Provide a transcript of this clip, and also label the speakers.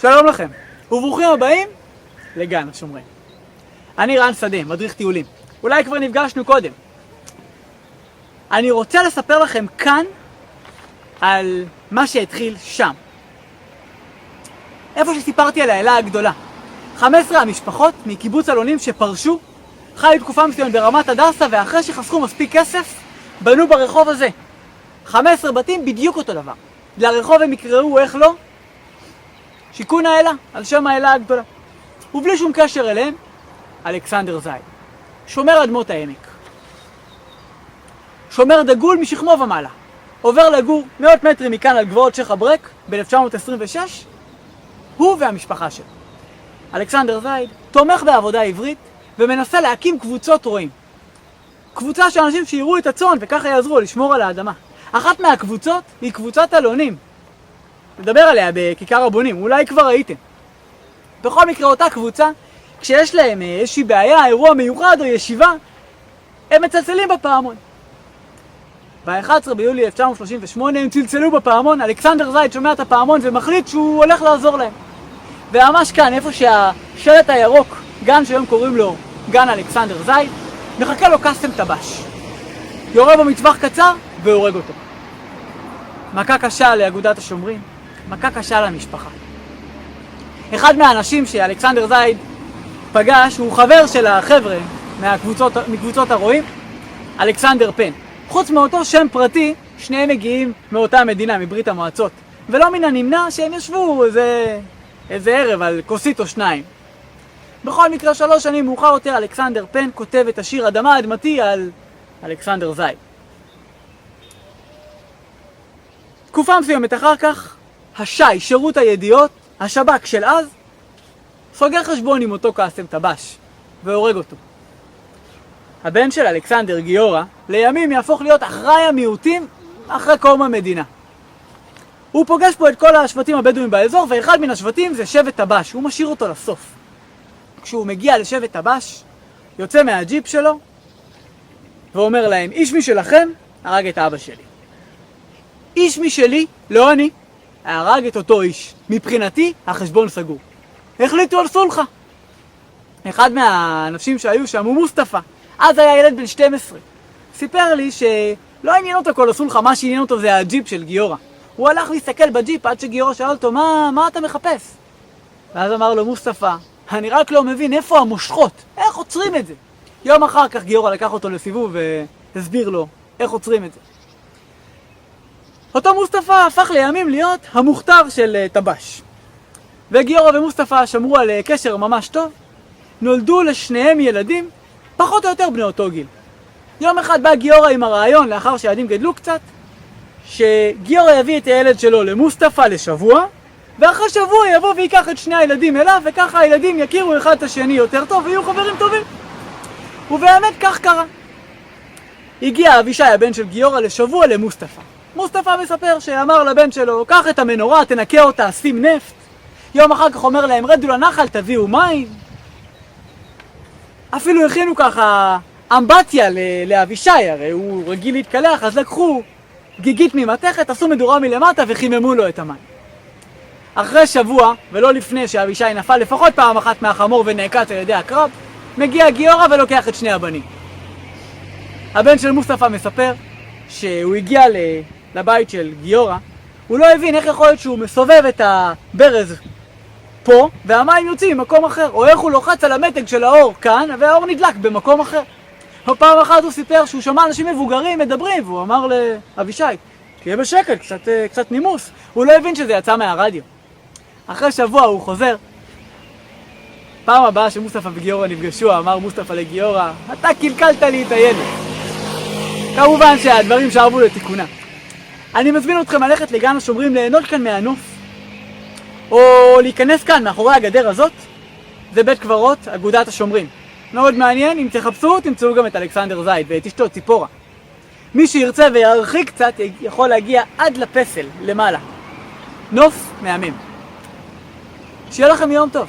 Speaker 1: שלום לכם, וברוכים הבאים לגן השומרים. אני רן שדה, מדריך טיולים. אולי כבר נפגשנו קודם. אני רוצה לספר לכם כאן על מה שהתחיל שם. איפה שסיפרתי על האלה הגדולה. 15 המשפחות מקיבוץ אלונים שפרשו, חיו תקופה מסוימת ברמת הדסה, ואחרי שחסכו מספיק כסף, בנו ברחוב הזה. 15 בתים בדיוק אותו דבר. לרחוב הם יקראו, איך לא? שיכון האלה, על שם האלה הגדולה. ובלי שום קשר אליהם, אלכסנדר זייד. שומר אדמות העמק. שומר דגול משכמו ומעלה. עובר לגור מאות מטרים מכאן על גבעות שייח' אברק ב-1926, הוא והמשפחה שלו. אלכסנדר זייד תומך בעבודה עברית ומנסה להקים קבוצות רועים. קבוצה של אנשים שיראו את הצאן וככה יעזרו לשמור על האדמה. אחת מהקבוצות היא קבוצת אלונים. נדבר עליה בכיכר הבונים, אולי כבר ראיתם. בכל מקרה אותה קבוצה, כשיש להם איזושהי בעיה, אירוע מיוחד או ישיבה, הם מצלצלים בפעמון. ב-11 ביולי 1938 הם צלצלו בפעמון, אלכסנדר זייד שומע את הפעמון ומחליט שהוא הולך לעזור להם. וממש כאן, איפה שהשלט הירוק, גן שהיום קוראים לו גן אלכסנדר זייד, מחכה לו קסם טבש. יורה בו מטווח קצר והורג אותו. מכה קשה לאגודת השומרים, מכה קשה למשפחה. אחד מהאנשים שאלכסנדר זייד פגש הוא חבר של החבר'ה מקבוצות הרועים, אלכסנדר פן. חוץ מאותו שם פרטי, שניהם מגיעים מאותה מדינה, מברית המועצות. ולא מן הנמנע שהם ישבו איזה ערב על כוסית או שניים. בכל מקרה 3 שנים מאוחר יותר אלכסנדר פן כותב את השיר אדמה אדמתי על אלכסנדר זייד. תקופה מסוימת אחר כך, השי, שירות הידיעות, השב"כ של אז, סוגר חשבון עם אותו קסם טבש והורג אותו. הבן של אלכסנדר גיורא לימים יהפוך להיות אחראי המיעוטים אחרי קום המדינה. הוא פוגש פה את כל השבטים הבדואים באזור, ואחד מן השבטים זה שבט טבש, הוא משאיר אותו לסוף. כשהוא מגיע לשבט טבש, יוצא מהג'יפ שלו ואומר להם, איש משלכם הרג את אבא שלי. איש משלי, לא אני, הרג את אותו איש. מבחינתי החשבון סגור. החליטו על סולחה. אחד מהאנשים שהיו שם הוא מוסטפא. אז היה ילד בן 12. סיפר לי שלא עניין אותו כל הסולחה, מה שעניין אותו זה הג'יפ של גיורא. הוא הלך להסתכל בג'יפ עד שגיורא שאל אותו, מה אתה מחפש? ואז אמר לו מוסטפא, אני רק לא מבין איפה המושכות, איך עוצרים את זה? יום אחר כך גיורא לקח אותו לסיבוב והסביר לו איך עוצרים את זה. אותו מוסטפא הפך לימים להיות המוכתר של טבש. וגיורא ומוסטפא שמרו על קשר ממש טוב. נולדו לשניהם ילדים, פחות או יותר בני אותו גיל. יום אחד בא גיורא עם הרעיון, לאחר שהילדים גדלו קצת, שגיורא יביא את הילד שלו למוסטפא לשבוע, ואחרי שבוע יבוא ויקח את שני הילדים אליו, וככה הילדים יכירו אחד את השני יותר טוב ויהיו חברים טובים. ובאמת כך קרה. הגיע אבישי הבן של גיורא לשבוע למוסטפא. מוסטפא מספר שאמר לבן שלו, קח את המנורה, תנקה אותה, שים נפט. יום אחר כך אומר להם, רדו לנחל, תביאו מים. אפילו הכינו ככה אמבטיה לאבישי, הרי הוא רגיל להתקלח, אז לקחו גיגית ממתכת, עשו מדורה מלמטה וחיממו לו את המים. אחרי שבוע, ולא לפני שאבישי נפל לפחות פעם אחת מהחמור ונעקץ על ידי הקרב, מגיע גיורא ולוקח את שני הבנים. הבן של מוסטפא מספר שהוא הגיע לבית של גיורא, הוא לא הבין איך יכול להיות שהוא מסובב את הברז פה, והמים יוצאים ממקום אחר, או איך הוא לוחץ על המתג של האור כאן, והאור נדלק במקום אחר. פעם אחת הוא סיפר שהוא שמע אנשים מבוגרים מדברים, והוא אמר לאבישי, תהיה בשקט, קצת נימוס. הוא לא הבין שזה יצא מהרדיו. אחרי שבוע הוא חוזר. פעם הבאה שמוסטפא וגיורא נפגשו, אמר מוסטפא לגיורא, אתה קלקלת לי את הילד. כמובן שהדברים שערבו לתיקונה. אני מזמין אתכם ללכת לגן השומרים, ליהנות כאן מהנוף, או להיכנס כאן מאחורי הגדר הזאת. זה בית קברות אגודת השומרים. מאוד מעניין, אם תחפשו תמצאו גם את אלכסנדר זייד ואת אשתו ציפורה. מי שירצה וירחיק קצת יכול להגיע עד לפסל למעלה. נוף מהמם. שיהיה לכם יום טוב.